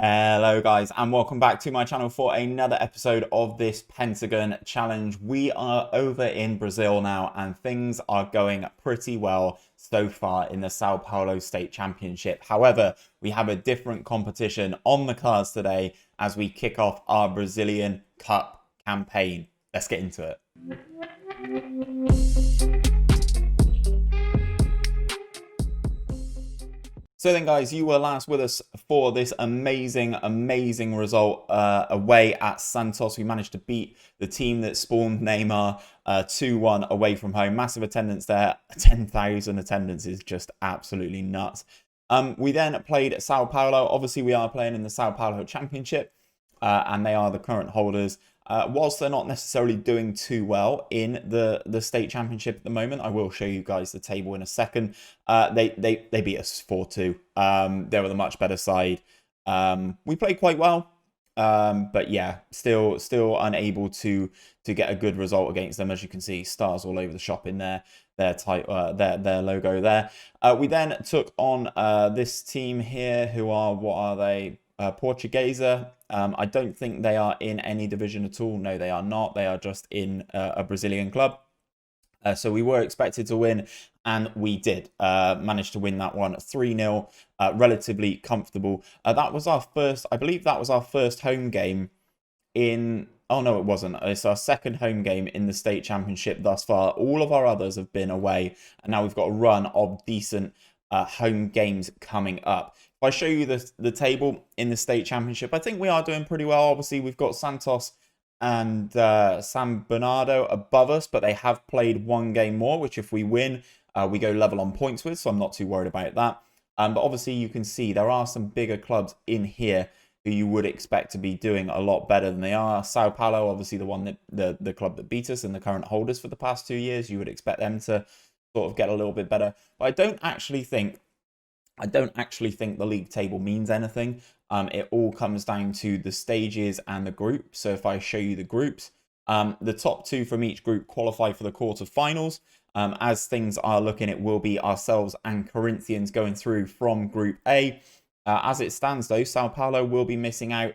Hello guys and welcome back to my channel for another episode of this Pentagon challenge. We are over in Brazil now and things are going pretty well so far in the Sao Paulo State Championship. However, we have a different competition on the cards today as we kick off our Brazilian Cup campaign. Let's get into it. So then guys, you were last with us for this amazing result away at Santos. We managed to beat the team that spawned Neymar 2-1 away from home. Massive attendance there. 10,000 attendance is just absolutely nuts. We then played Sao Paulo. Obviously, we are playing in the Sao Paulo Championship and they are the current holders. Whilst they're not necessarily doing too well in the state championship at the moment, I will show you guys the table in a second. They beat us 4-2. They were the much better side. We played quite well, but yeah, still unable to get a good result against them. As you can see, stars all over the shop in their logo there. We then took on this team here, who are, what are they? Portuguese. I don't think they are in any division at all. No, they are not. They are just in a Brazilian club. So we were expected to win, and we did. Managed to win that one 3-0, relatively comfortable. That was our first, I believe that was our first home game in... Oh, no, it wasn't. It's our second home game in the state championship thus far. All of our others have been away, and now we've got a run of decent home games coming up. If I show you the table in the state championship, I think we are doing pretty well. Obviously, we've got Santos and San Bernardo above us, but they have played one game more, which if we win, we go level on points with, so I'm not too worried about that. But obviously, you can see there are some bigger clubs in here who you would expect to be doing a lot better than they are. Sao Paulo, obviously the one that the club that beat us and the current holders for the past 2 years, you would expect them to sort of get a little bit better. But I don't actually think the league table means anything. It all comes down to the stages and the group. So if I show you the groups, the top two from each group qualify for the quarterfinals. As things are looking, it will be ourselves and Corinthians going through from Group A. As it stands, though, Sao Paulo will be missing out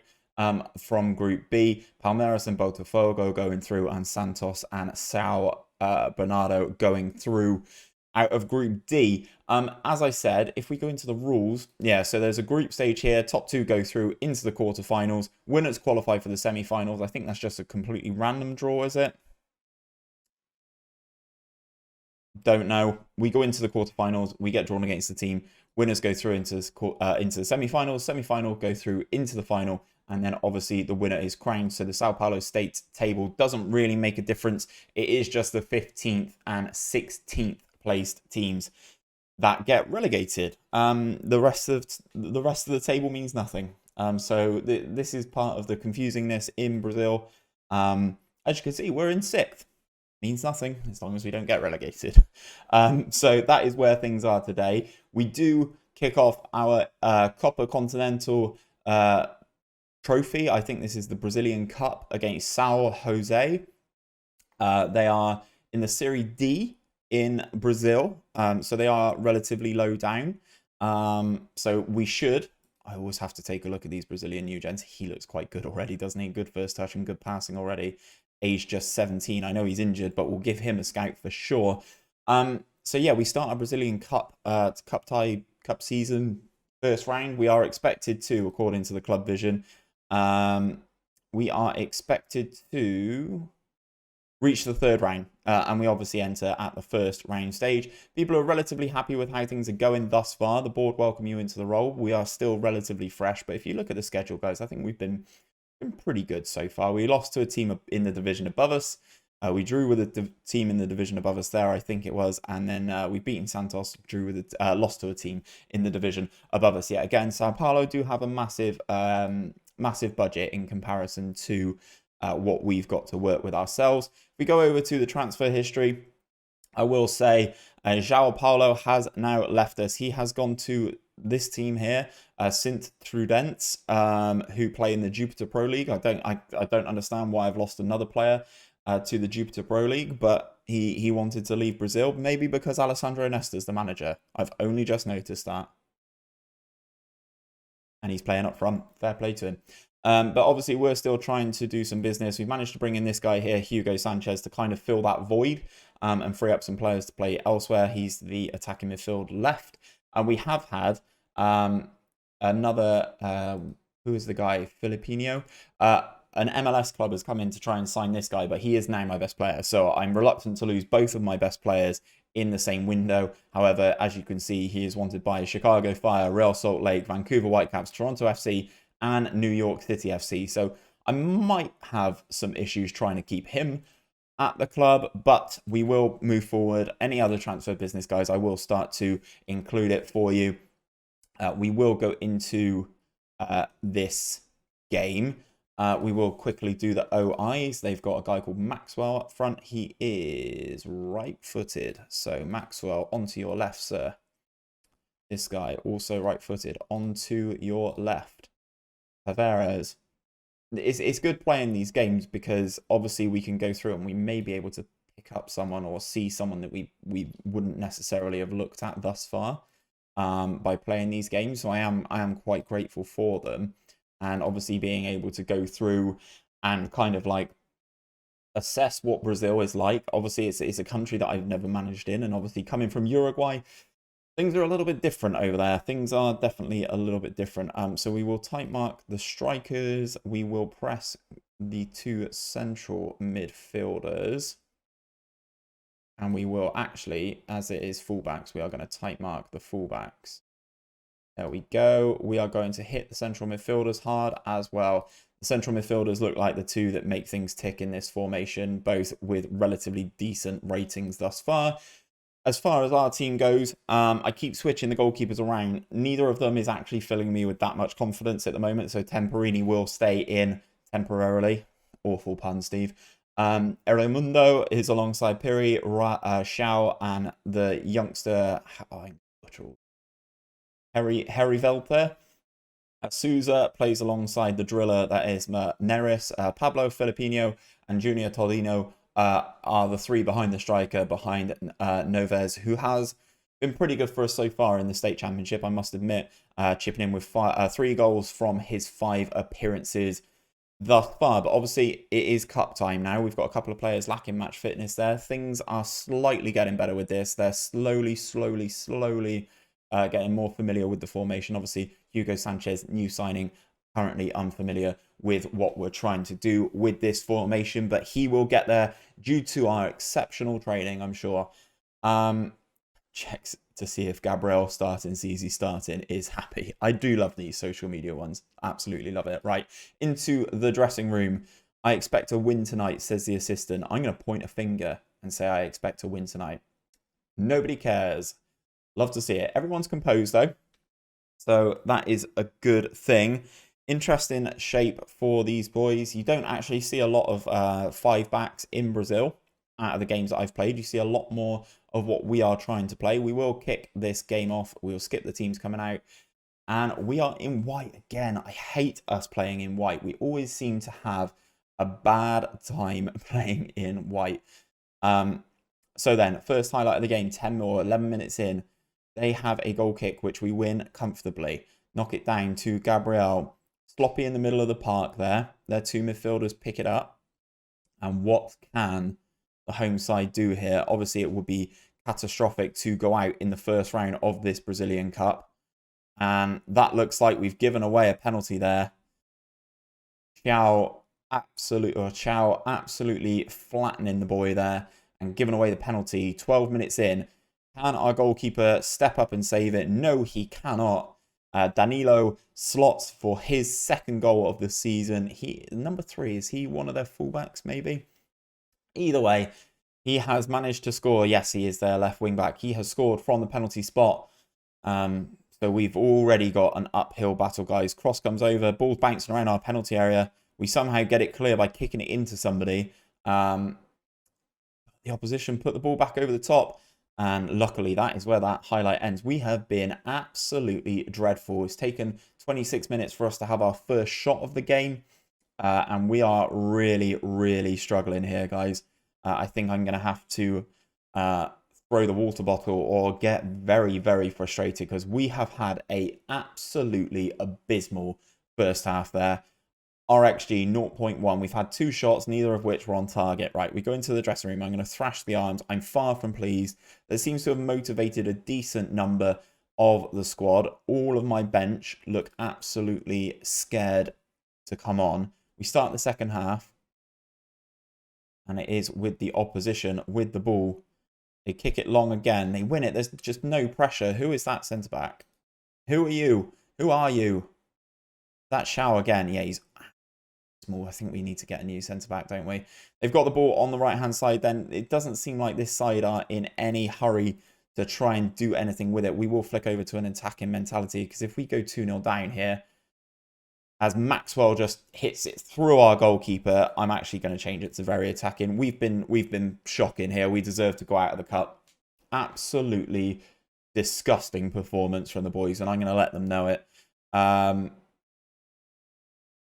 from Group B. Palmeiras and Botafogo going through, and Santos and Sao Bernardo going through out of Group D. As I said, if we go into the rules, yeah, so there's a group stage here. Top two go through into the quarterfinals. Winners qualify for the semi-finals. I think that's just a completely random draw, is it? Don't know. We go into the quarterfinals. We get drawn against the team. Winners go through into the semi-finals. Semi-final go through into the final. And then obviously the winner is crowned. So the Sao Paulo State table doesn't really make a difference. It is just the 15th and 16th placed teams that get relegated. The rest of the table means nothing. So this is part of the confusingness in Brazil. As you can see, we're in 6th. Means nothing as long as we don't get relegated. So that is where things are today. We do kick off our Copa Continental trophy. I think this is the Brazilian Cup against Sao Jose. They are in the Serie D in Brazil, so they are relatively low down. So we should... I always have to take a look at these Brazilian new gens. He looks quite good already, doesn't he? Good first touch and good passing already. Age just 17. I know he's injured, but we'll give him a scout for sure. So yeah, we start our Brazilian Cup Cup season first round. We are expected to, according to the club vision, we are expected to reach the third round, and we obviously enter at the first round stage. People are relatively happy with how things are going thus far. The board welcome you into the role. We are still relatively fresh, but if you look at the schedule, guys, I think we've been pretty good so far. We lost to a team in the division above us. We drew with a team in the division above us there, I think it was, and then we beat Santos, drew with lost to a team in the division above us. Yeah, again, Sao Paulo do have a massive budget in comparison to what we've got to work with ourselves. If we go over to the transfer history, I will say João Paulo has now left us. He has gone to this team here, Sint Trudense, who play in the Jupiter Pro League. I don't understand why I've lost another player to the Jupiter Pro League, but he wanted to leave Brazil, maybe because Alessandro Nesta's the manager. I've only just noticed that. and he's playing up front. Fair play to him. But obviously, we're still trying to do some business. We've managed to bring in this guy here, Hugo Sanchez, to kind of fill that void and free up some players to play elsewhere. He's the attacking midfield left. And we have had another, who is the guy? Filipino. An MLS club has come in to try and sign this guy, but he is now my best player. So I'm reluctant to lose both of my best players in the same window. However, as you can see, he is wanted by Chicago Fire, Real Salt Lake, Vancouver Whitecaps, Toronto FC, and New York City FC. So I might have some issues trying to keep him at the club, but we will move forward. Any other transfer business, guys, I will start to include it for you. We will go into this game. We will quickly do the OIs. They've got a guy called Maxwell up front. He is right-footed. So Maxwell, onto your left, sir. This guy, also right-footed, onto your left. Tavares. It's good playing these games because obviously we can go through and we may be able to pick up someone or see someone that we wouldn't necessarily have looked at thus far by playing these games. So I am quite grateful for them. And obviously being able to go through and kind of like assess what Brazil is like. Obviously it's a country that I've never managed in, and obviously coming from Uruguay, things are a little bit different over there. Things are definitely a little bit different. So we will type mark the strikers. We will press the two central midfielders. And we will actually, as it is fullbacks, we are going to type mark the fullbacks. There we go. We are going to hit the central midfielders hard as well. The central midfielders look like the two that make things tick in this formation, both with relatively decent ratings thus far. As far as our team goes, I keep switching the goalkeepers around. Neither of them is actually filling me with that much confidence at the moment, so Temperini will stay in temporarily. Awful pun, Steve. Erimundo is alongside Piri, Xiao, and the youngster... Harry Velper. Souza plays alongside the driller, that is Neris. Pablo Filipino and Junior Tolino are the three behind the striker, behind Noves, who has been pretty good for us so far in the state championship, I must admit, chipping in with 3 goals from his 5 appearances thus far. But obviously it is cup time now. We've got a couple of players lacking match fitness there. Things are slightly getting better with this. They're slowly getting more familiar with the formation. Obviously, Hugo Sanchez, new signing, currently unfamiliar with what we're trying to do with this formation, but he will get there due to our exceptional training, I'm sure. Checks to see if Gabriel starting, CZ starting is happy. I do love these social media ones. Absolutely love it. Right, into the dressing room. I expect a win tonight, says the assistant. I'm going to point a finger and say I expect a win tonight. Nobody cares. Love to see it. Everyone's composed, though. So that is a good thing. Interesting shape for these boys. You don't actually see a lot of 5 backs in Brazil out of the games that I've played. You see a lot more of what we are trying to play. We will kick this game off. We'll skip the teams coming out. And we are in white again. I hate us playing in white. We always seem to have a bad time playing in white. So then, first highlight of the game, 10 or 11 minutes in. They have a goal kick, which we win comfortably. Knock it down to Gabriel. Sloppy in the middle of the park there. Their 2 midfielders pick it up. And what can the home side do here? Obviously, it would be catastrophic to go out in the first round of this Brazilian Cup. And that looks like we've given away a penalty there. Xiao absolutely flattening the boy there and giving away the penalty. 12 minutes in. Can our goalkeeper step up and save it? No, he cannot. Danilo slots for his 2nd goal of the season. Number 3, is he one of their fullbacks maybe? Either way, he has managed to score. Yes, he is their left wing back. He has scored from the penalty spot. So we've already got an uphill battle, guys. Cross comes over, ball's bouncing around our penalty area. We somehow get it clear by kicking it into somebody. The opposition put the ball back over the top. And luckily, that is where that highlight ends. We have been absolutely dreadful. It's taken 26 minutes for us to have our first shot of the game. And we are really struggling here, guys. I think I'm going to have to throw the water bottle or get very, very frustrated because we have had a absolutely abysmal first half there. Our XG 0.1. We've had 2 shots, neither of which were on target. Right, we go into the dressing room. I'm going to thrash the arms. I'm far from pleased. That seems to have motivated a decent number of the squad. All of my bench look absolutely scared to come on. We start the second half, and it is with the opposition with the ball. They kick it long again. They win it. There's just no pressure. Who is that centre-back? Who are you? Who are you? That Sao again. Yeah, he's small. I think we need to get a new centre-back, don't we? They've got the ball on the right-hand side then. It doesn't seem like this side are in any hurry to try and do anything with it. We will flick over to an attacking mentality because if we go 2-0 down here, as Maxwell just hits it through our goalkeeper, I'm actually going to change it to very attacking. We've been shocking here. We deserve to go out of the cup. Absolutely disgusting performance from the boys, and I'm going to let them know it.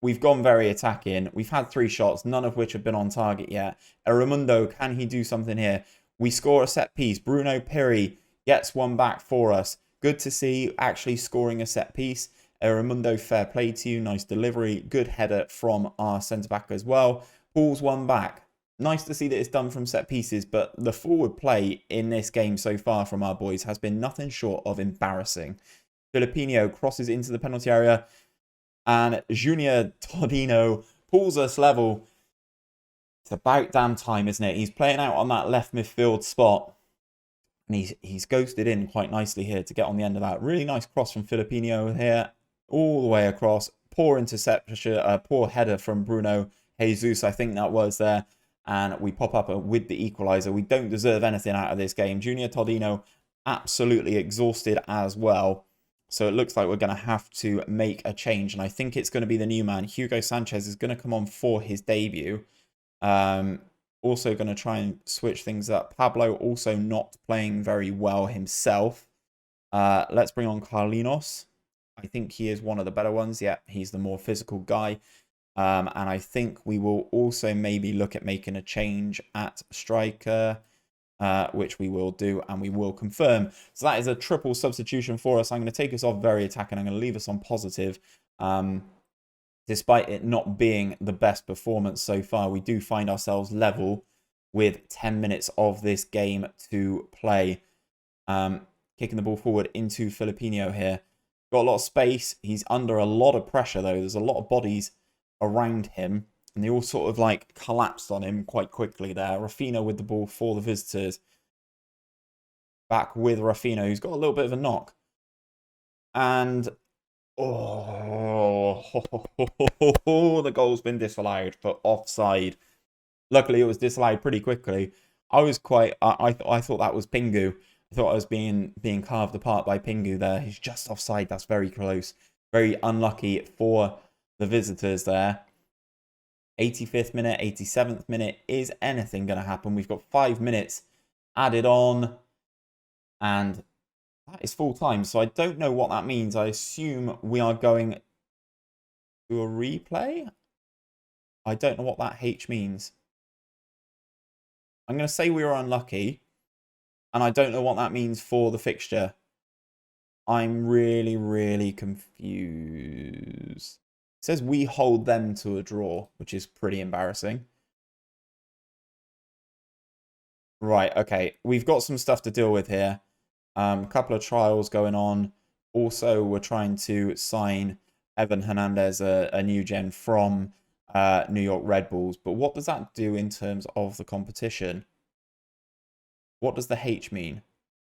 We've gone very attacking. We've had 3 shots, none of which have been on target yet. Eramundo, can he do something here? We score a set piece. Bruno Piri gets one back for us. Good to see actually scoring a set piece. Eramundo, fair play to you. Nice delivery. Good header from our centre-back as well. Pulls one back. Nice to see that it's done from set pieces, but the forward play in this game so far from our boys has been nothing short of embarrassing. Filipino crosses into the penalty area, and Junior Todino pulls us level. It's about damn time, isn't it? He's playing out on that left midfield spot. And he's ghosted in quite nicely here to get on the end of that. Really nice cross from Filipino here. All the way across. Poor interception, poor header from Bruno Jesus, I think that was there. And we pop up with the equaliser. We don't deserve anything out of this game. Junior Todino absolutely exhausted as well. So it looks like we're going to have to make a change. And I think it's going to be the new man. Hugo Sanchez is going to come on for his debut. Also going to try and switch things up. Pablo also not playing very well himself. Let's bring on Carlinos. I think he is one of the better ones. Yeah, he's the more physical guy. And I think we will also maybe look at making a change at striker, which we will do and we will confirm. So that is a triple substitution for us. I'm going to take us off very attacking. I'm going to leave us on positive. Despite it not being the best performance so far, we do find ourselves level with 10 minutes of this game to play. Kicking the ball forward into Filipino here. Got a lot of space. He's under a lot of pressure, though. There's a lot of bodies around him, and they all sort of like collapsed on him quite quickly there. Rafino with the ball for the visitors. Back with Rafino, who's got a little bit of a knock. And oh, the goal's been disallowed for offside. Luckily, it was disallowed pretty quickly. I thought that was Pingu. I thought I was being carved apart by Pingu there. He's just offside. That's very close. Very unlucky for the visitors there. 85th minute, 87th minute. Is anything going to happen? We've got 5 minutes added on. And that is full time. So I don't know what that means. I assume we are going to a replay. I don't know what that H means. I'm going to say we were unlucky. And I don't know what that means for the fixture. I'm really, really confused. It says we hold them to a draw, which is pretty embarrassing. Right, okay. We've got some stuff to deal with here. A couple of trials going on. Also, we're trying to sign Evan Hernandez, a new gen from New York Red Bulls. But what does that do in terms of the competition? What does the H mean?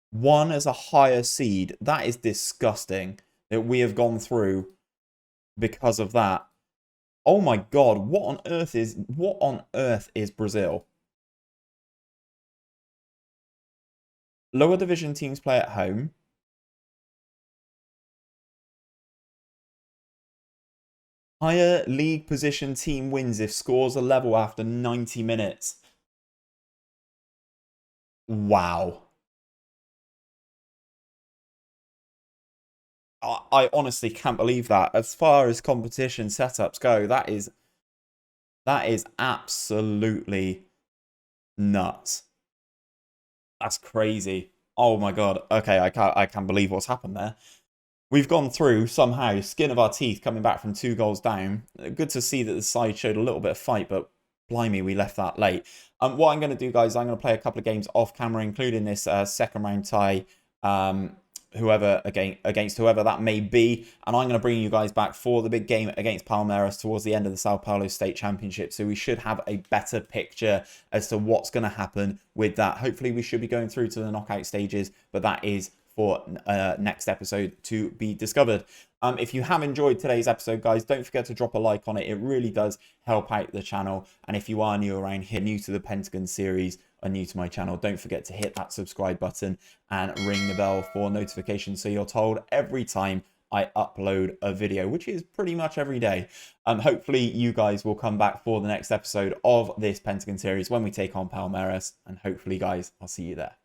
1 as a higher seed. That is disgusting that we have gone through because of that. Oh my God, what on earth is Brazil? Lower division teams play at home. Higher league position team wins if scores are level after 90 minutes. Wow. I honestly can't believe that. As far as competition setups go, that is absolutely nuts. That's crazy. Oh my god. Okay, I can't believe what's happened there. We've gone through somehow, skin of our teeth, coming back from 2 goals down. Good to see that the side showed a little bit of fight, but blimey, we left that late. What I'm going to do, guys, I'm going to play a couple of games off camera, including this second round tie, whoever against whoever that may be, and I'm going to bring you guys back for the big game against Palmeiras towards the end of the Sao Paulo State Championship. So we should have a better picture as to what's going to happen with that. Hopefully, we should be going through to the knockout stages, but that is for next episode to be discovered. If you have enjoyed today's episode, guys, don't forget to drop a like on it. It really does help out the channel. And if you are new around here, new to the Pentagon series or new to my channel, don't forget to hit that subscribe button and ring the bell for notifications so you're told every time I upload a video, which is pretty much every day. Hopefully you guys will come back for the next episode of this Pentagon series when we take on Palmeiras. And hopefully, guys, I'll see you there.